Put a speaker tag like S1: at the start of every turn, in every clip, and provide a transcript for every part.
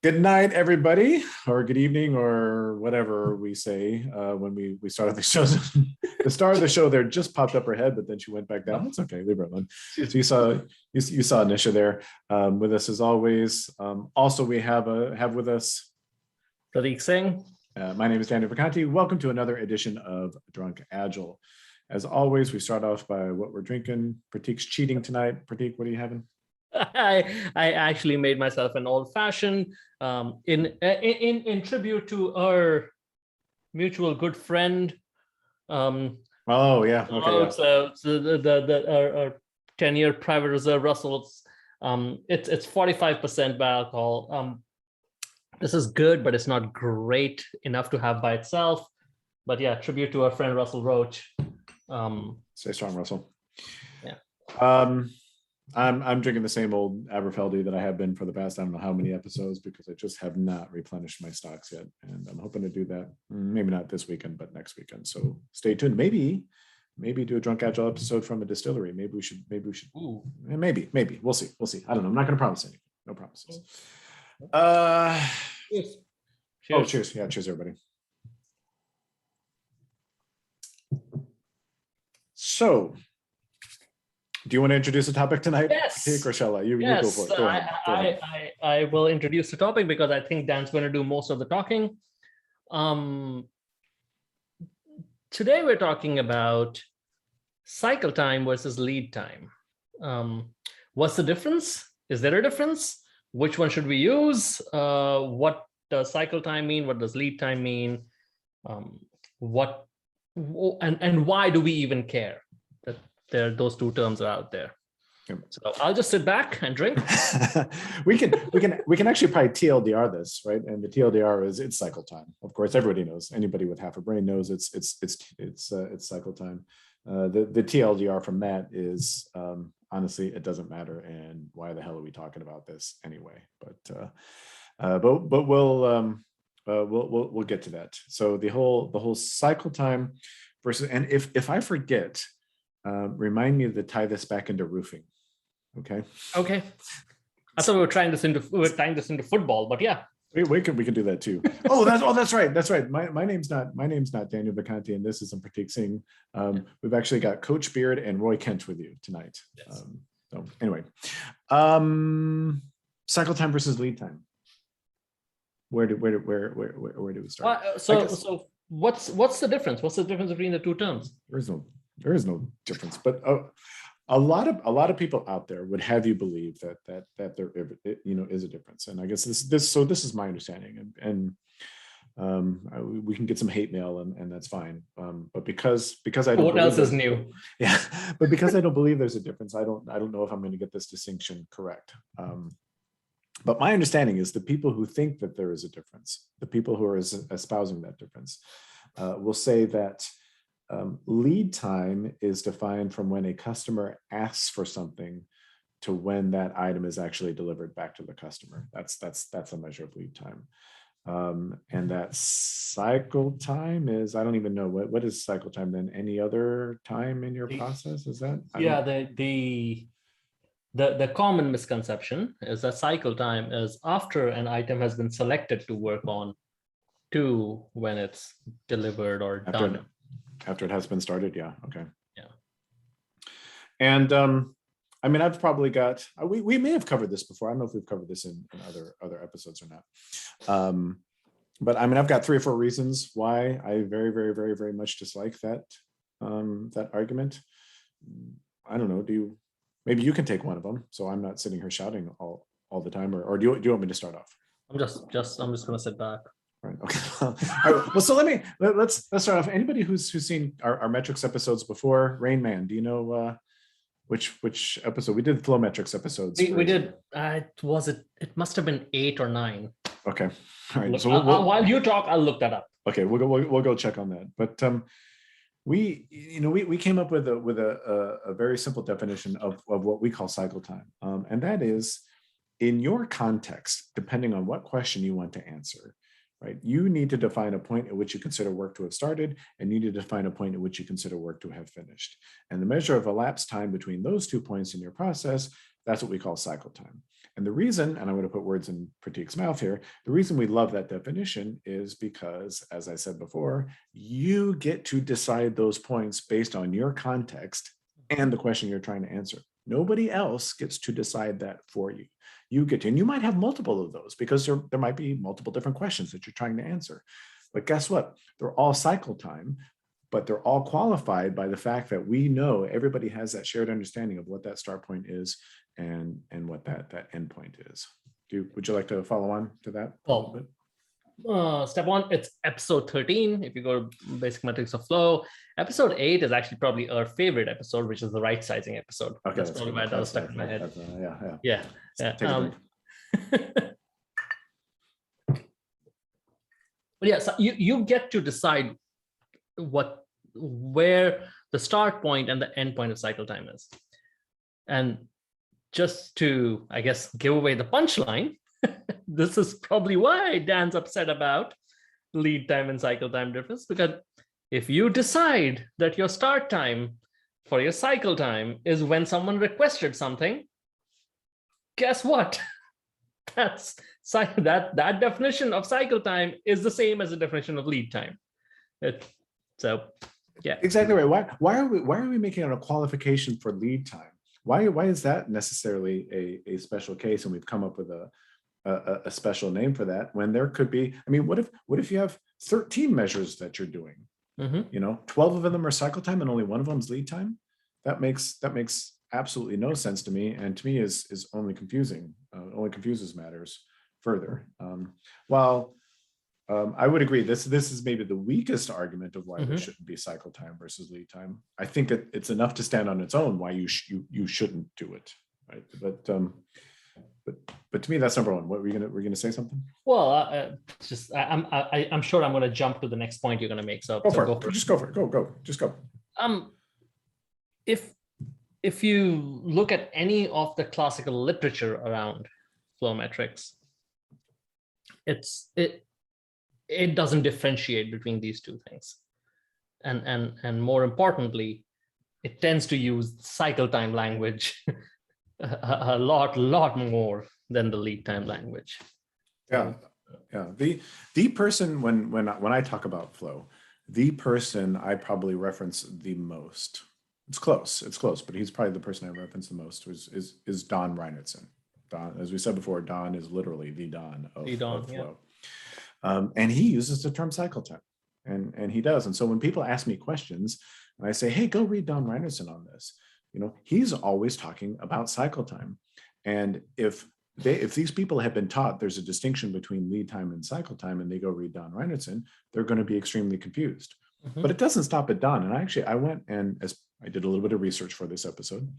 S1: Good night, everybody, or good evening, or whatever we say when we started the show. The star of the show there just popped up her head, but then she went back down. It's okay, leave her alone. So you saw Nisha there with us as always. Also, we have with us
S2: Prateek Singh.
S1: My name is Daniel Vacanti. Welcome to another edition of Drunk Agile. As always, we start off by what we're drinking. Prateek's cheating tonight. Prateek, what are you having?
S2: I actually made myself an old-fashioned in tribute to our mutual good friend.
S1: Oh yeah, okay.
S2: So our 10-year private reserve Russell's. It's 45% by alcohol. This is good, but it's not great enough to have by itself. But yeah, tribute to our friend Russell Roach.
S1: Stay strong, Russell.
S2: Yeah.
S1: I'm drinking the same old Aberfeldy that I have been for the past, I don't know how many episodes, because I just have not replenished my stocks yet. And I'm hoping to do that, maybe not this weekend, but next weekend. So stay tuned. Maybe do a Drunk Agile episode from a distillery. Maybe we should,
S2: Ooh.
S1: maybe, we'll see. I don't know. I'm not going to promise anything. No promises.
S2: Cheers.
S1: Oh, cheers. Yeah. Cheers, everybody. So, do you want to introduce the topic tonight?
S2: Yes.
S1: Prateek, or shall I? You go for it. Go ahead.
S2: I will introduce the topic because I think Dan's going to do most of the talking. Today we're talking about cycle time versus lead time. What's the difference? Is there a difference? Which one should we use? What does cycle time mean? What does lead time mean? And why do we even care that those two terms are out there? So I'll just sit back and drink.
S1: we can actually probably TLDR this, right? And the TLDR is it's cycle time. Of course, everybody knows. Anybody with half a brain knows it's cycle time. The TLDR from that is honestly, it doesn't matter. And why the hell are we talking about this anyway? But we'll get to that. So the whole cycle time versus, and if I forget, remind me to tie this back into roofing. Okay.
S2: I thought we were tying this into football, but yeah.
S1: We can do that too. That's right. My name's not Daniel Vacanti, and this isn't Prateek Singh. We've actually got Coach Beard and Roy Kent with you tonight. Yes. So anyway, cycle time versus lead time. Where do we start?
S2: So what's the difference? What's the difference between the two terms?
S1: There is no difference, but a lot of people out there would have you believe that there is a difference, and I guess this is my understanding, and we can get some hate mail, and that's fine. But because I don't.
S2: What else is new?
S1: Yeah, but because I don't believe there's a difference, I don't know if I'm going to get this distinction correct. But my understanding is the people who think that there is a difference, the people who are espousing that difference, will say that lead time is defined from when a customer asks for something to when that item is actually delivered back to the customer. That's a measure of lead time. And that cycle time is, I don't even know what is cycle time then. Any other time in your process? Is that?
S2: Yeah, the common misconception is that cycle time is after an item has been selected to work on to when it's delivered or done.
S1: After it has been started, yeah, okay.
S2: Yeah.
S1: And I mean, I've probably got, we may have covered this before. I don't know if we've covered this in other episodes or not. But I mean, I've got 3 or 4 reasons why I very, very, very, very much dislike that argument. I don't know, maybe you can take one of them, so I'm not sitting here shouting all the time, or do you want me to start off?
S2: I'm just gonna sit back.
S1: Right. Okay. All right. Well, so let's start off. Anybody who's seen our metrics episodes before? Rain Man, do you know which episode we did? Flow metrics episodes.
S2: We did. It must have been 8 or 9.
S1: Okay. All right.
S2: Look,
S1: so
S2: while you talk, I'll look that up.
S1: Okay. We'll go check on that. But we came up with a very simple definition of what we call cycle time, and that is, in your context, depending on what question you want to answer. Right? You need to define a point at which you consider work to have started, and you need to define a point at which you consider work to have finished. And the measure of elapsed time between those 2 points in your process, that's what we call cycle time. And the reason, and I'm going to put words in Prateek's mouth here, the reason we love that definition is because, as I said before, you get to decide those points based on your context and the question you're trying to answer. Nobody else gets to decide that for you. You get to, and you might have multiple of those because there might be multiple different questions that you're trying to answer. But guess what? They're all cycle time, but they're all qualified by the fact that we know everybody has that shared understanding of what that start point is and what that end point is. Would you like to follow on to that a little bit?
S2: Step one, it's episode 13. If you go to Basic Metrics of Flow, episode 8 is actually probably our favorite episode, which is the right sizing episode.
S1: Okay,
S2: that's probably why that was stuck in my head.
S1: Yeah.
S2: But yeah, so you get to decide where the start point and the end point of cycle time is. And just to, I guess, give away the punchline, this is probably why Dan's upset about lead time and cycle time difference, because if you decide that your start time for your cycle time is when someone requested something, guess what? That definition of cycle time is the same as the definition of lead time. So yeah,
S1: exactly right. Why are we making it a qualification for lead time? Why is that necessarily a special case? And we've come up with a special name for that, when there could be, I mean, what if you have 13 measures that you're doing? 12 of them are cycle time and only one of them is lead time? That makes absolutely no sense to me, and to me is only confusing. Only confuses matters further. I would agree. This is maybe the weakest argument of why there shouldn't be cycle time versus lead time. I think it's enough to stand on its own why you shouldn't do it, right? But to me, that's number one. What were you gonna say something?
S2: Well, I'm sure I'm gonna jump to the next point you're gonna make. So
S1: go for it. Just go for it. Go. Just go.
S2: If you look at any of the classical literature around flow metrics, it doesn't differentiate between these two things, and more importantly, it tends to use cycle time language a lot more than the lead time language.
S1: Yeah. The person, when I talk about flow, the person I probably reference the most, it's close, but he's probably the person I reference the most is Don Reinertsen. Don, as we said before, Don is literally the Don of flow. Yeah. And he uses the term cycle time, and he does. And so when people ask me questions and I say, hey, go read Don Reinertsen on this, he's always talking about cycle time. And if these people have been taught there's a distinction between lead time and cycle time, and they go read Don Reinertsen, they're going to be extremely confused. But it doesn't stop at Don. And I went and, as I did a little bit of research for this episode,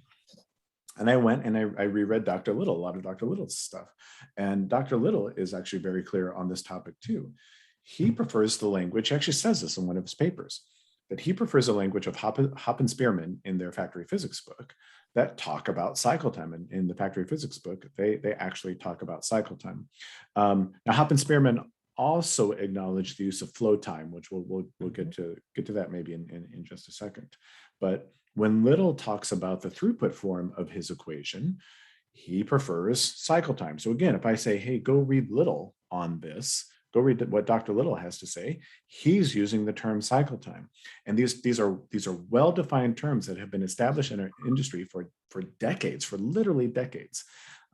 S1: and I went and I reread Dr. Little, a lot of Dr. Little's stuff. And Dr. Little is actually very clear on this topic too. He prefers the language, he actually says this in one of his papers, that he prefers a language of Hopp and Spearman in their factory physics book that talk about cycle time. And in the factory physics book, they actually talk about cycle time. Now, Hopp and Spearman also acknowledge the use of flow time, which we'll get to that maybe in just a second. But when Little talks about the throughput form of his equation, he prefers cycle time. So again, if I say, hey, go read Little on this, go read what Dr. Little has to say, he's using the term cycle time. And these are well-defined terms that have been established in our industry for decades, for literally decades.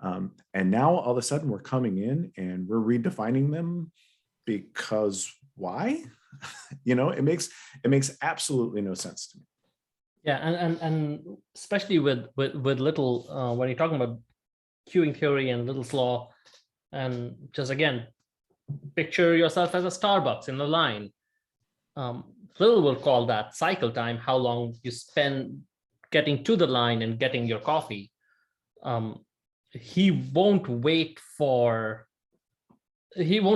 S1: And now all of a sudden we're coming in and we're redefining them because why? It makes absolutely no sense to me.
S2: Yeah, and especially with Little, when you're talking about queuing theory and Little's law, and just again, picture yourself as a Starbucks in a line. Little will call that cycle time, how long you spend getting to the line and getting your coffee. He won't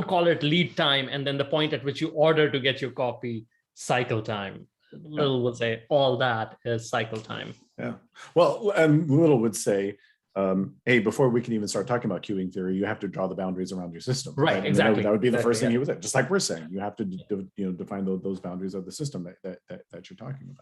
S2: call it lead time and then the point at which you order to get your coffee cycle time. Little would say all that is cycle time.
S1: Yeah. Well, and Little would say, hey, before we can even start talking about queuing theory, you have to draw the boundaries around your system.
S2: Right, exactly.
S1: That would be the first thing he would say. Just like we're saying, you have to define those boundaries of the system that you're talking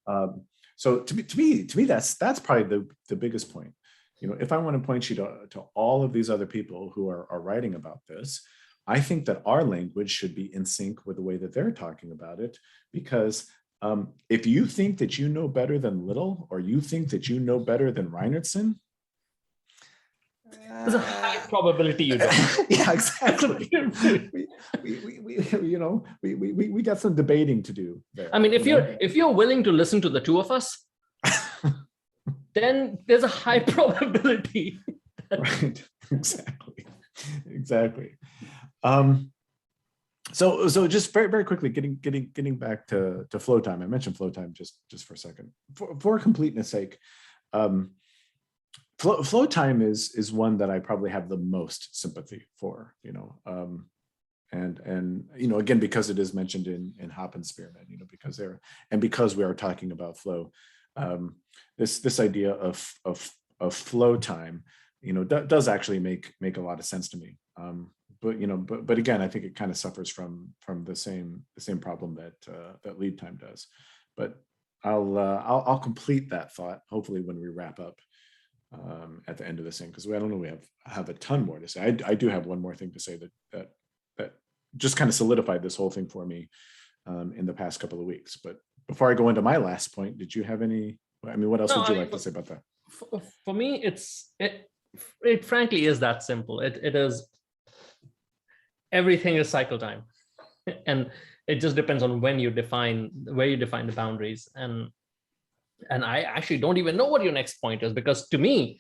S1: about. So to me, that's probably the biggest point. if I want to point you to all of these other people who are writing about this, I think that our language should be in sync with the way that they're talking about it, because if you think that you know better than Little, or you think that you know better than Reinertsen,
S2: there's a high probability you don't.
S1: yeah, exactly. We got some debating to do there.
S2: I mean, if you're willing to listen to the two of us, then there's a high probability.
S1: Right. Exactly. So just very, very quickly, getting back to flow time. I mentioned flow time just for a second. For completeness sake, flow time is one that I probably have the most sympathy for, and again, because it is mentioned in Hop and Spearman, because we are talking about flow, this idea of flow time, does actually make a lot of sense to me. But again, I think it kind of suffers from the same problem that lead time does. But I'll complete that thought hopefully when we wrap up at the end of this thing, because I don't know, we have a ton more to say. I do have one more thing to say that just kind of solidified this whole thing for me in the past couple of weeks. But before I go into my last point, did you have any? I mean, what else would you like to say about that?
S2: For me, it frankly is that simple. It is, everything is cycle time, and it just depends on where you define the boundaries. And I actually don't even know what your next point is, because to me,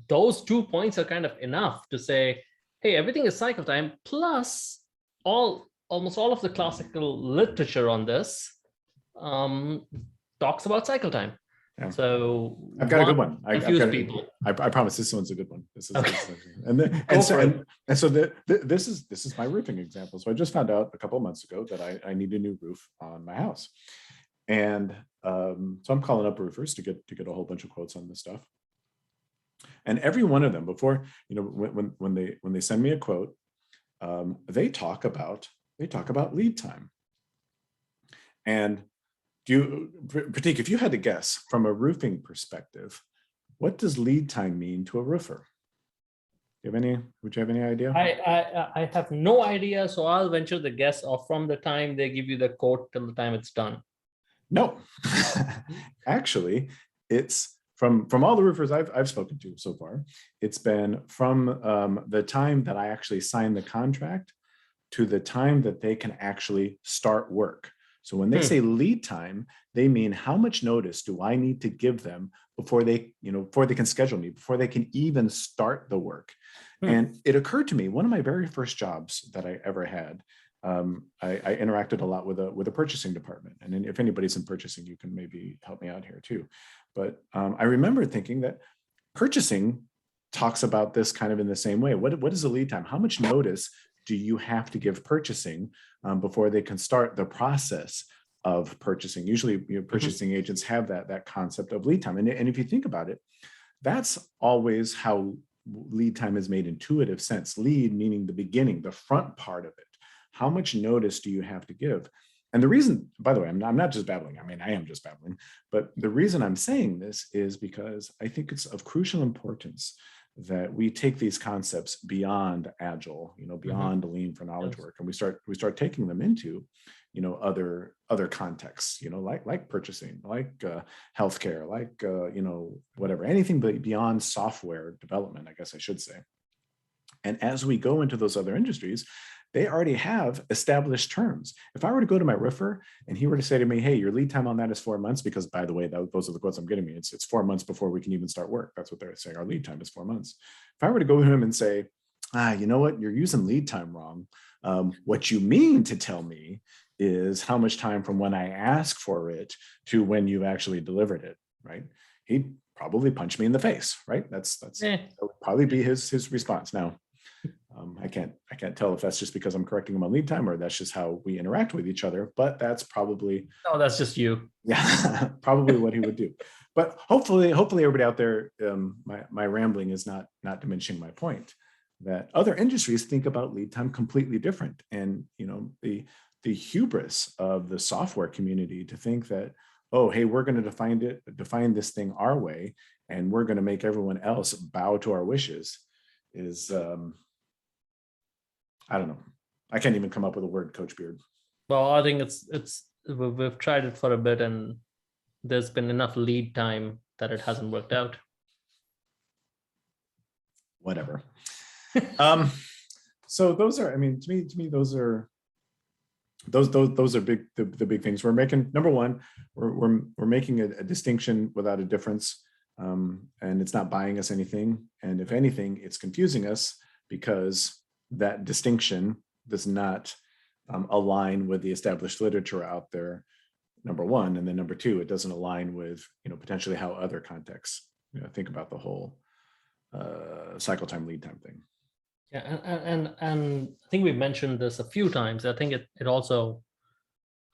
S2: those 2 points are kind of enough to say, hey, everything is cycle time, plus almost all of the classical literature on this talks about cycle time. Yeah. So
S1: I've got a good one.
S2: People.
S1: I promise this one's a good one. This is
S2: okay.
S1: So this is my roofing example. So I just found out a couple of months ago that I need a new roof on my house, and so I'm calling up roofers to get a whole bunch of quotes on this stuff. And every one of them, before when they send me a quote, they talk about lead time. And Prateek, if you had to guess from a roofing perspective, what does lead time mean to a roofer? Would you have any idea?
S2: I have no idea, so I'll venture the guess of from the time they give you the quote till the time it's done.
S1: No, actually, it's from all the roofers I've spoken to so far. It's been from the time that I actually sign the contract to the time that they can actually start work. So when they say lead time, they mean how much notice do I need to give them before they can schedule me, before they can even start the work. And it occurred to me, one of my very first jobs that I ever had, I interacted a lot with a purchasing department. And if anybody's in purchasing, you can maybe help me out here too. But I remember thinking that purchasing talks about this kind of in the same way. What is the lead time? How much notice do you have to give purchasing before they can start the process of purchasing? Usually, purchasing agents have that concept of lead time. And if you think about it, that's always how lead time is made intuitive sense. Lead meaning the beginning, the front part of it. How much notice do you have to give? And the reason, by the way, I'm not just babbling. I mean, I am just babbling. But the reason I'm saying this is because I think it's of crucial importance that we take these concepts beyond Agile, beyond lean for knowledge work, and we start taking them into, other contexts, like purchasing, like healthcare, like whatever, anything beyond software development, I guess I should say. And as we go into those other industries, they already have established terms. If I were to go to my roofer and he were to say to me, hey, your lead time on that is 4 months, because by the way, those are the quotes I'm getting me. It's 4 months before we can even start work. That's what they're saying. Our lead time is 4 months. If I were to go to him and say, you know what, you're using lead time wrong. What you mean to tell me is how much time from when I ask for it to when you actually delivered it, right? He'd probably punch me in the face, right? That would probably be his response. Now, I can't tell if that's just because I'm correcting him on lead time or that's just how we interact with each other, but that's probably.
S2: No, that's just you.
S1: Yeah, probably what he would do. But hopefully everybody out there, my rambling is not diminishing my point that other industries think about lead time completely different. And, the hubris of the software community to think that oh, hey, we're going to define this thing our way, and we're going to make everyone else bow to our wishes is, I don't know. I can't even come up with a word, Coach Beard.
S2: Well, I think we've tried it for a bit, and there's been enough lead time that it hasn't worked out.
S1: Whatever. So those are, I mean, to me, those are big, the big things we're making. Number one, we're making a distinction without a difference, and it's not buying us anything. And if anything, it's confusing us because that distinction does not align with the established literature out there. Number one, and then number two, it doesn't align with potentially how other contexts think about the whole cycle time, lead time thing.
S2: Yeah, and I think we've mentioned this a few times. I think it also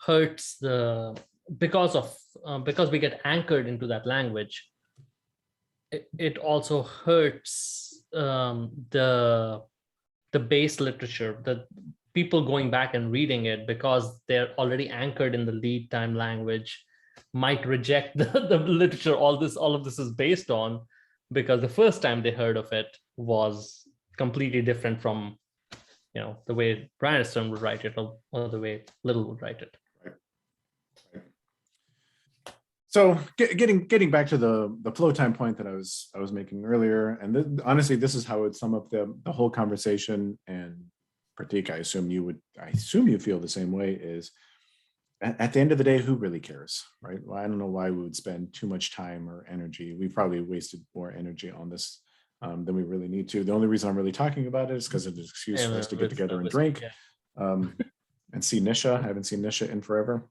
S2: hurts because we get anchored into that language. It also hurts the base literature, the people going back and reading it because they're already anchored in the lead time language might reject the literature all of this is based on, because the first time they heard of it was completely different from the way Bryanston would write it or the way Little would write it.
S1: Right. So getting back to the flow time point that I was making earlier, and honestly, this is how I would sum up the whole conversation. And Prateek, I assume you feel the same way. Is at the end of the day, who really cares, right? Well, I don't know why we would spend too much time or energy. We probably wasted more energy on this than we really need to. The only reason I'm really talking about it is because it's an excuse for us to get together and drink and see Nisha. I haven't seen Nisha in forever.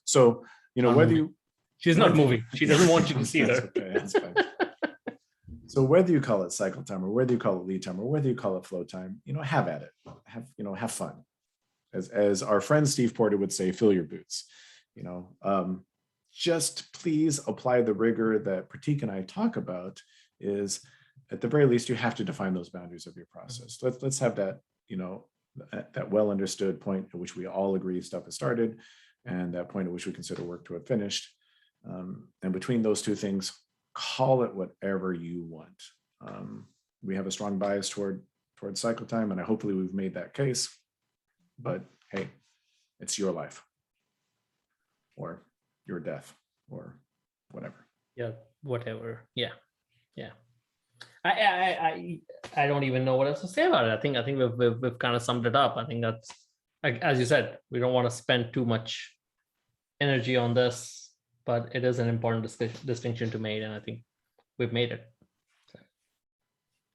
S1: So whether you,
S2: she's not moving. She doesn't want you to see her.
S1: Okay, that's fine. So whether you call it cycle time or whether you call it lead time or whether you call it flow time, have at it. Have fun. As our friend Steve Porter would say, fill your boots. Just please apply the rigor that Prateek and I talk about. Is at the very least you have to define those boundaries of your process. Let's have that that well understood point at which we all agree stuff has started, and that point at which we consider work to have finished. And between those two things, call it whatever you want. We have a strong bias toward cycle time, and hopefully we've made that case. But hey, it's your life or your death or whatever.
S2: Yeah, whatever. Yeah. I don't even know what else to say about it. I think we've kind of summed it up. I think that's, as you said, we don't want to spend too much energy on this, but it is an important distinction to make, and I think we've made it.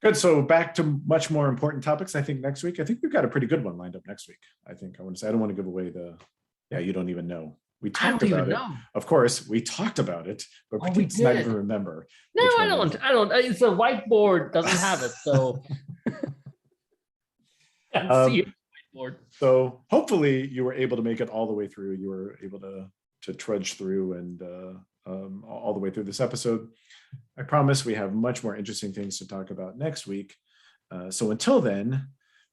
S1: Good. So back to much more important topics. I think next week, I think we've got a pretty good one lined up next week. I want to say, I don't want to give away you don't even know. We talked about it. Of course, we talked about it, but Prateek's not even remember.
S2: No, I don't. It's a whiteboard, doesn't have it, so. See it, whiteboard.
S1: So hopefully you were able to make it all the way through. You were able to trudge through and all the way through this episode. I promise we have much more interesting things to talk about next week. So until then,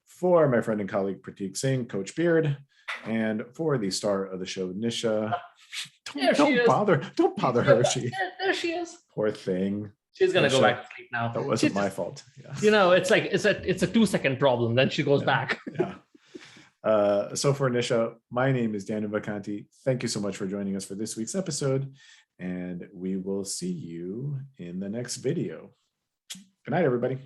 S1: for my friend and colleague Prateek Singh, Coach Beard, and for the star of the show, Nisha, don't bother her.
S2: There she is.
S1: Poor thing.
S2: She's gonna go back to sleep now.
S1: That wasn't my fault. Yeah.
S2: It's like it's a 2-second problem. Then she goes back.
S1: Yeah. So for Nisha, my name is Daniel Vacanti. Thank you so much for joining us for this week's episode, and we will see you in the next video. Good night, everybody.